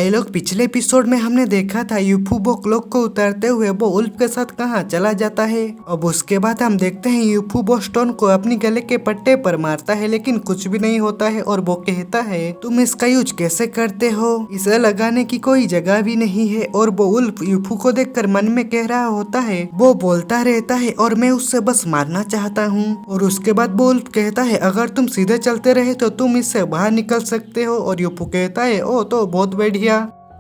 भाई लोग, पिछले एपिसोड में हमने देखा था यूफू वो क्लॉक को उतारते हुए वो उल्फ के साथ कहाँ चला जाता है। अब उसके बाद हम देखते हैं यूफू वो स्टोन को अपनी गले के पट्टे पर मारता है लेकिन कुछ भी नहीं होता है और वो कहता है तुम इसका यूज कैसे करते हो, इसे लगाने की कोई जगह भी नहीं है। और वो उल्फ यूफू को देखकर मन में कह रहा होता है, वो बोलता रहता है और मैं उससे बस मारना चाहता हूँ। और उसके बाद वो उल्फ कहता है अगर तुम सीधे चलते रहे तो तुम इससे बाहर निकल सकते हो। और यूफू कहता है ओ तो बहुत बढ़िया।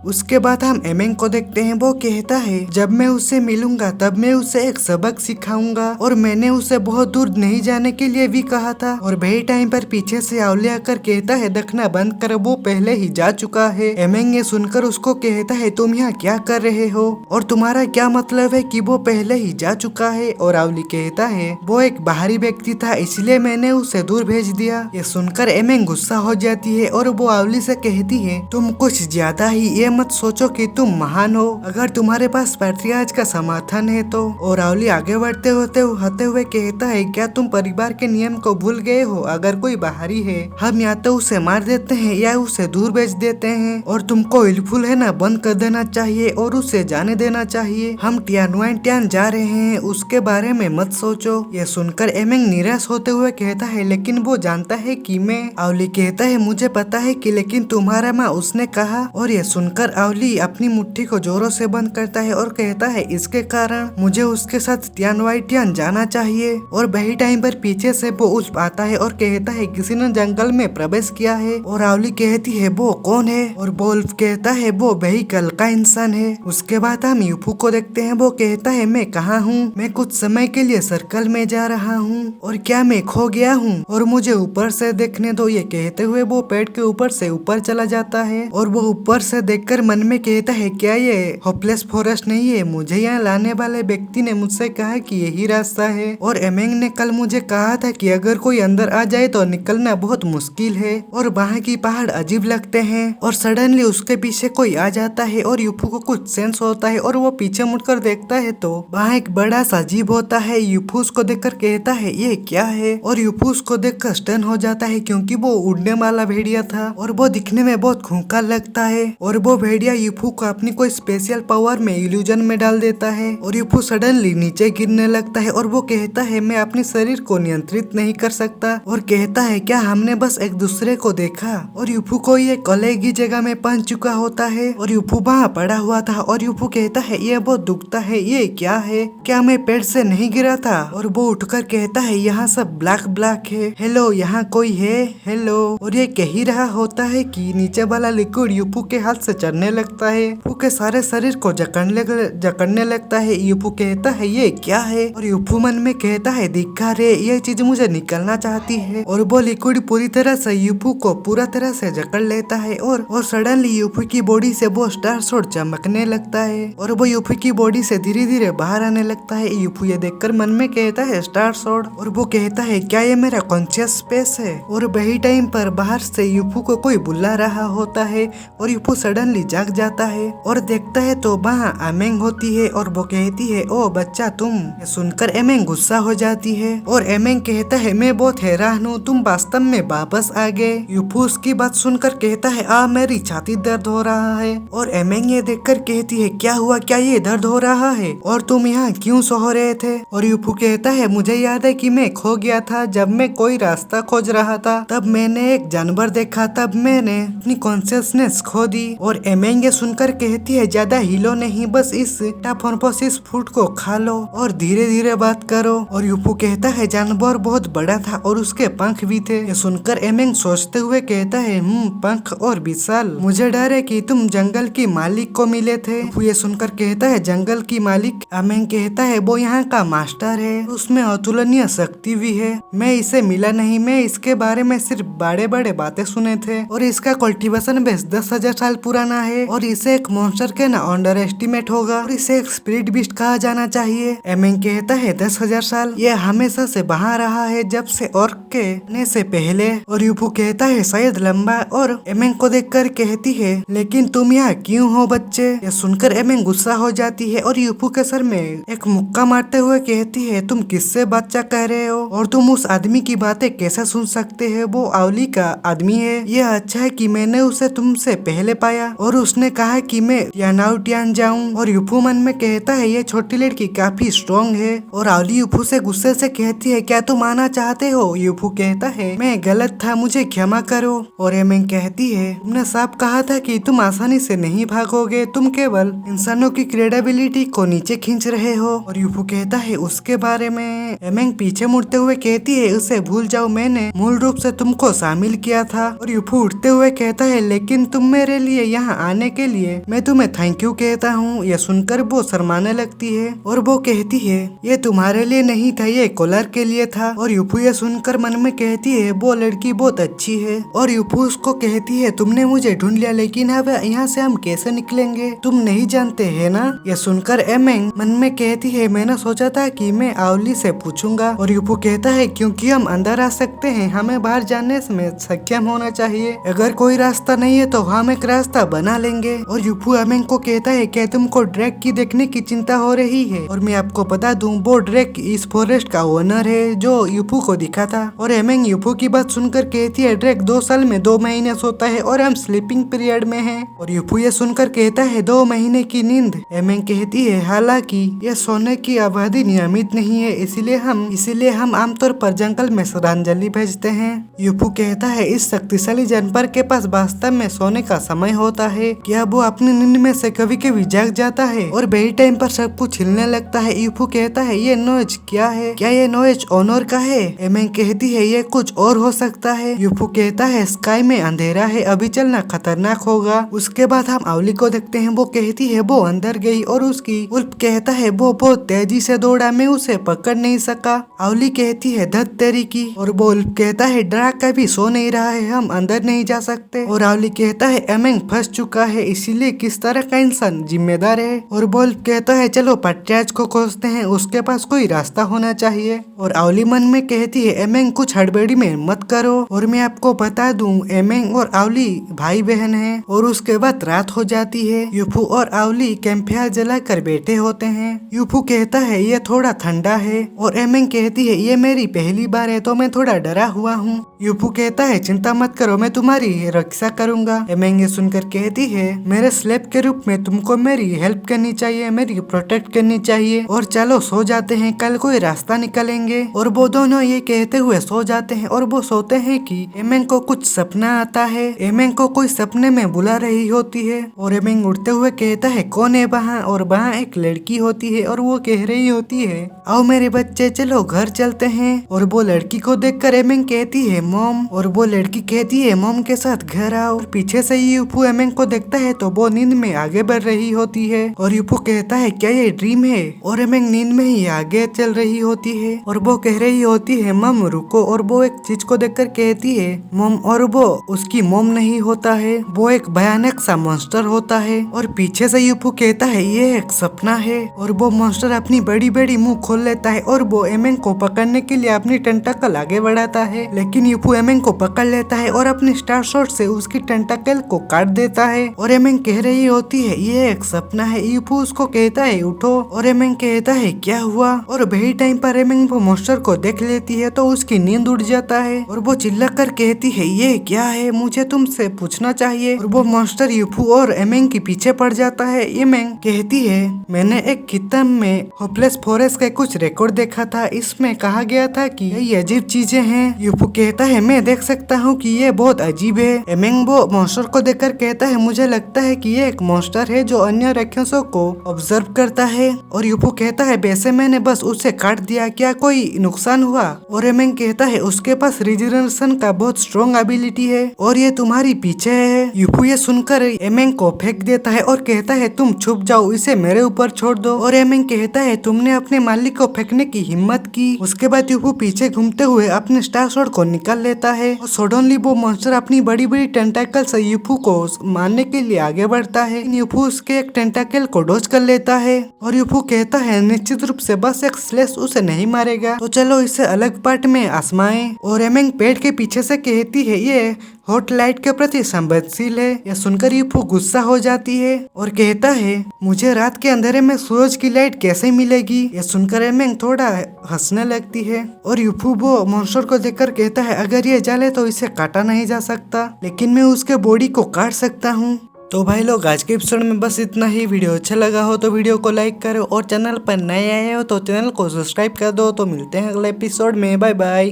उसके बाद हम एमेंग को देखते हैं, वो कहता है जब मैं उससे मिलूंगा तब मैं उसे एक सबक सिखाऊंगा और मैंने उसे बहुत दूर नहीं जाने के लिए भी कहा था। और वही टाइम पर पीछे से आउले आकर कहता है देखना बंद कर, वो पहले ही जा चुका है। एमेंग ये सुनकर उसको कहता है तुम यहाँ क्या कर रहे हो और तुम्हारा क्या मतलब है कि वो पहले ही जा चुका है। और आउली कहता है वो एक बाहरी व्यक्ति था इसलिए मैंने उसे दूर भेज दिया। ये सुनकर एमेंग गुस्सा हो जाती है और वो आउली से कहती है तुम कुछ ज्यादा ही ये मत सोचो कि तुम महान हो, अगर तुम्हारे पास पैट्रियार्च का समर्थन है तो। और रावली आगे बढ़ते होते हुए कहता है क्या तुम परिवार के नियम को भूल गए हो, अगर कोई बाहरी है हम या तो उसे मार देते हैं या उसे दूर भेज देते हैं और तुमको विलफुल है ना बंद कर देना चाहिए और उसे जाने देना चाहिए। हम टियान जा रहे हैं, उसके बारे में मत सोचो। ये सुनकर एमेंग निराश होते हुए कहता है लेकिन वो जानता है कि मैं। आवली कहता है मुझे पता है कि लेकिन तुम्हारा माँ उसने कहा। और ये सुनकर आवली अपनी मुट्ठी को जोरों से बंद करता है और कहता है इसके कारण मुझे उसके साथ टियान जाना चाहिए। और वही टाइम पर पीछे से वो उल्फ आता है और कहता है किसी ने जंगल में प्रवेश किया है। और आवली कहती है वो कौन है और वो उल्फ कहता है वो वही कल का इंसान है। उसके बाद हम यूफू को देखते हैं, वो कहता है मैं कहाँ हूँ, मैं कुछ समय के लिए सर्कल में जा रहा हूँ और क्या मैं खो गया हूँ और मुझे ऊपर से देखने दो। ये कहते हुए वो पेड़ के ऊपर से ऊपर चला जाता है और वो ऊपर से देखकर मन में कहता है क्या ये होपलेस फॉरेस्ट नहीं है, मुझे यहाँ लाने वाले व्यक्ति ने मुझसे कहा कि यही रास्ता है और एमेंग ने कल मुझे कहा था कि अगर कोई अंदर आ जाए तो निकलना बहुत मुश्किल है और वहाँ की पहाड़ अजीब लगते हैं। और सडनली उसके पीछे कोई आ जाता है और यूफू को कुछ सेंस होता है और वो पीछे मुड़कर देखता है तो वहाँ एक बड़ा सा जीव होता है। यूफू उसको देखकर कहता है ये क्या है और यूफू उसको देखकर स्टन हो जाता है क्योंकि वो उड़ने वाला भेड़िया था और वो दिखने में बहुत खूंखार लगता है। और वो भेड़िया यूफू को अपनी कोई स्पेशल पावर में इल्यूजन में डाल देता है और यूफू सडनली नीचे गिरने लगता है और वो कहता है मैं अपने शरीर को नियंत्रित नहीं कर सकता और कहता है क्या हमने बस एक दूसरे को देखा। और यूफू को ये अलग ही जगह में पहुंच चुका होता है और यूफू वहाँ पड़ा हुआ था और यूफू कहता है ये बहुत दुखता है, ये क्या है, क्या मैं पेड़ से नहीं गिरा था। और वो उठकर कहता है यहाँ सब ब्लैक ब्लैक है, हेलो यहाँ कोई है, हेलो। और ये कह ही रहा होता है कि नीचे वाला लिक्विड यूफू के हाथ से चढ़ने लगता है, यूफू के सारे शरीर को जकड़ने लगता है। यूफू कहता है ये क्या है और यूफू मन में कहता है दिखा रे ये चीज मुझे निकलना चाहती है। और वो लिक्विड पूरी तरह से यूफू को पूरा तरह से जकड़ लेता है और सडनली यूफू की बॉडी से वो स्टार सोड चमकने लगता है और वो यूफू की बॉडी से धीरे धीरे बाहर आने लगता है। यूफू ये देखकर मन में कहता है स्टार सोड और वो कहता है क्या ये मेरा कॉन्शियस स्पेस है। और वही टाइम पर बाहर से यूफू को कोई बुला रहा होता है और यूफू सडनली जाग जाता है और देखता है तो वहाँ एमेंग होती है और वो कहती है ओ बच्चा तुम। ये सुनकर एमेंग गुस्सा हो जाती है और एमेंग कहता है मैं बहुत हैरान हूँ, तुम वास्तव में वापस आ गए। यूफू उसकी बात सुनकर कहता है मेरी छाती दर्द हो रहा है। और एमेंग ये देखकर कहती है क्या हुआ, क्या ये दर्द हो रहा है और तुम यहाँ क्यों सो रहे थे। और यूफू कहता है मुझे याद है कि मैं खो गया था, जब मैं कोई रास्ता खोज रहा था तब मैंने एक जानवर देखा, तब मैंने अपनी कॉन्शियसनेस खो दी। और एमेंग ये सुनकर कहती है ज्यादा हिलो नहीं, बस इस टाफोनपोसिस फूड को खा लो और धीरे धीरे बात करो। और यूफू कहता है जानवर बहुत बड़ा था और उसके पंख भी थे। ये सुनकर एमेंग सोचते हुए कहता है पंख और विशाल, मुझे डर है कि तुम जंगल की मालिक को मिले थे। ये सुनकर कहता है जंगल की मालिक। एमेंग कहता है वो यहाँ का मास्टर है, उसमें अतुलनीय शक्ति भी है, मैं इसे मिला नहीं, मैं इसके बारे में सिर्फ बड़े बड़े बातें सुने थे और इसका कल्टीवेशन बेस 10,000 साल पुराना है और इसे एक मॉन्स्टर के ना अंडर एस्टिमेट होगा और इसे एक स्पिरिट बीस्ट कहा जाना चाहिए। एमेंग कहता है 10,000 साल, ये हमेशा से वहाँ रहा है जब से ऑर्क के आने से पहले। और यूफू कहता है शायद लंबा। और एमेंग को देखकर कहती है लेकिन तुम यहाँ क्यों हो बच्चे। ये सुनकर एमेंग गुस्सा हो जाती है और यूफू के सर में एक मुक्का मारते हुए कहती है तुम किससे बच्चा कह रहे हो और तुम उस आदमी की बातें कैसे सुन सकते हैं, वो आवली का आदमी है, ये अच्छा है कि मैंने उसे तुमसे पहले पाया। और उसने कहा कि मैं टियान जाऊं। और यूफू मन में कहता है ये छोटी लड़की काफी स्ट्रॉन्ग है। और आवली यूफू से गुस्से से कहती है क्या तुम आना चाहते हो? यूफू कहता है मैं गलत था, मुझे क्षमा करो। और एमेंग कहती है तुमने साफ कहा था कि तुम आसानी से नहीं भागोगे, तुम केवल इंसानों की क्रेडिबिलिटी को नीचे खींच रहे हो। और यूफू कहता है उसके बारे में। एमेंग पीछे मुड़ते हुए कहती है उसे भूल जाओ, मैंने मूल रूप से तुमको शामिल किया था। और यूफू उठते हुए कहता है लेकिन तुम मेरे लिए यहाँ आने के लिए मैं तुम्हें थैंक यू कहता हूँ। यह सुनकर वो शर्माने लगती है और वो कहती है ये तुम्हारे लिए नहीं था, ये कोलर के लिए था। और यूफू ये सुनकर मन में कहती है वो लड़की बहुत अच्छी है। और यूफू उसको कहती है तुमने मुझे ढूंढ लिया, लेकिन अब यहाँ से हम कैसे निकलेंगे, तुम नहीं जानते है ना? यह सुनकर एमेंग मन में कहती है मैंने सोचा था कि मैं आवली से पूछूंगा। और यूफू कहता है क्योंकि हम अंदर आ सकते हैं, हमें बाहर जाने में सक्षम होना चाहिए। अगर कोई रास्ता नहीं है तो हम एक रास्ता बना लेंगे। और यूफू एमेंग को कहता है क्या तुमको ड्रैक की देखने की चिंता हो रही है? और मैं आपको बता दूं वो ड्रैक इस फॉरेस्ट का ओनर है जो यूफू को दिखा था। और एमेंग यूफू की बात सुनकर कहती है ड्रैक 2 साल में 2 महीने सोता है और हम स्लीपिंग पीरियड में हैं। और यूफू ये सुनकर कहता है 2 महीने की नींद? एमेंग कहती है हालांकि ये सोने की अवधि नियमित नहीं है, इसीलिए हम आमतौर पर जंगल में श्रद्धांजलि भेजते हैं। यूफू कहता है इस शक्तिशाली जानवर के पास वास्तव में सोने का समय होता है, क्या वो अपनी नींद में से कभी कभी जाग जाता है और बेही टाइम पर सब कुछ हिलने लगता है? यूफू कहता है ये नॉइज क्या है, क्या ये नॉइज ओनर का है? एमेंग कहती है ये कुछ और हो सकता है। यूफू कहता है स्काई में अंधेरा है, अभी चलना खतरनाक होगा। उसके बाद हम आवली को देखते हैं, वो कहती है वो अंदर गई और उसकी उल्फ कहता है वो बहुत तेजी से दौड़ा, मैं उसे पकड़ नहीं सका। आवली कहती है धत तेरी की। और वो उल्फ कहता है ड्रैक कभी सो नहीं रहा है, हम अंदर नहीं जा सकते। और आवली कहता है एमेंग फंस चुका है, इसीलिए किस तरह का इंसान जिम्मेदार है? और वो उल्फ कहता है चलो पट्याज को खोजते हैं, उसके पास कोई रास्ता होना चाहिए। और आवली मन में कहती है एमेंग कुछ हड़बड़ी में मत करो। और मैं आपको बता दूं एमेंग और आवली भाई बहन है। और उसके बाद रात हो जाती है। यूफू और आवली कैंपफायर जलाकर बैठे होते हैं। यूफू कहता है ये थोड़ा ठंडा है। और एमेंग कहती है ये मेरी पहली बार है तो मैं थोड़ा डरा हुआ हूँ। यूफू कहता है चिंता मत करो, मैं तुम्हारी रक्षा करूंगा। एमेंग ये सुनकर कहती है मेरे स्लेव के रूप में तुमको मेरी हेल्प करनी चाहिए, मेरी प्रोटेक्ट करनी चाहिए। और चलो सो जाते हैं, कल कोई रास्ता निकलेंगे। और वो दोनों ये कहते हुए सो जाते हैं। और वो सोते हैं कि एमेंग को कुछ सपना आता है, एमेंग को कोई सपने में बुला रही होती है। और एमेंग उठते हुए कहता है कौन है वहाँ? और वहाँ एक लड़की होती है और वो कह रही होती है आओ मेरे बच्चे चलो घर चलते हैं। और वो लड़की को देखकर एमेंग कहती है मॉम। और वो लड़की कहती है मॉम के साथ घर आओ। और पीछे से यूफू एमेंग को देखता है तो वो नींद में आगे बढ़ रही होती है। और यूफू कहता है क्या ये ड्रीम है? और एमेंग नींद में ही आगे चल रही होती है। और वो कह रही होती है मम रुको। और वो एक चीज को देखकर कहती है मॉम। और वो उसकी मॉम नहीं होता है, वो एक भयानक सा मॉन्स्टर होता है। और पीछे से यूफू कहता है ये एक सपना है। और वो मॉन्स्टर अपनी बड़ी बड़ी मुंह खोल लेता है और वो एमेंग को पकड़ने के लिए अपनी टेंटाकल आगे बढ़ाता है। लेकिन यूफू एमेंग को पकड़ लेता है और अपने स्टार शॉट से उसकी टेंटाकल को काट देता है। और एमेंग कह रही होती है ये एक सपना है। यूफू उसको कहता है उठो। और एमेंग कहता है क्या हुआ? और वही टाइम पर एमेंग वो मॉन्स्टर को देख लेती है तो उसकी नींद उड़ जाता है। और वो चिल्लाकर कहती है ये क्या है, मुझे तुमसे पूछना चाहिए। और वो मॉन्स्टर यूफू और एमेंग के पीछे पड़ जाता है। एमेंग कहती है मैंने एक किताब में होपलेस फॉरेस्ट का कुछ रिकॉर्ड देखा था, इसमें कहा गया था कि ये अजीब चीजें हैं। यूफू कहता है मैं देख सकता हूँ कि ये बहुत अजीब है। एमेंग वो मॉन्स्टर को देखकर कहता है मुझे लगता है कि ये एक मॉन्स्टर है जो अन्य राक्षसों को ऑब्जर्व करता है। और यूफू कहता है वैसे मैंने बस उसे काट दिया, क्या कोई नुकसान हुआ? और एमेंग कहता है उसके पास रिजनरेशन का बहुत स्ट्रॉन्ग एबिलिटी है और ये तुम्हारी पीछे है। यूफू ये सुनकर एमेंग को फेंक देता है और कहता है तुम छुप जाओ, इसे मेरे ऊपर छोड़ दो। और एमेंग कहता है तुमने अपने मालिक को फेंकने की हिम्मत की। उसके बाद यूफू पीछे घूमते हुए अपने स्टार शॉट को निकाल लेता है और सडनली वो मॉन्स्टर अपनी बड़ी बड़ी टेंटाकल से यूफू को मारने के लिए आगे बढ़ता है। यूफू उसके एक टेंटाकल को डॉज कर लेता है और यूफू कहता है निश्चित रूप से बस एक स्लेश उसे नहीं मारेगा, तो चलो इसे अलग पार्ट में आजमाएं। और एमेंग पेड़ के पीछे से कहती है ये हॉट लाइट के प्रति संवेदनशील है। यह सुनकर यूफू गुस्सा हो जाती है और कहता है मुझे रात के अंधेरे में सूरज की लाइट कैसे मिलेगी? यह सुनकर एमेंग थोड़ा हंसने लगती है और यूफू वो मॉन्स्टर को देखकर कहता है अगर ये जले तो इसे काटा नहीं जा सकता, लेकिन मैं उसके बॉडी को काट सकता हूँ। तो भाई लोग आज के एपिसोड में बस इतना ही। वीडियो अच्छा लगा हो तो वीडियो को लाइक करो और चैनल पर नए आए हो तो चैनल को सब्सक्राइब कर दो। तो मिलते हैं अगले एपिसोड में, बाय बाय।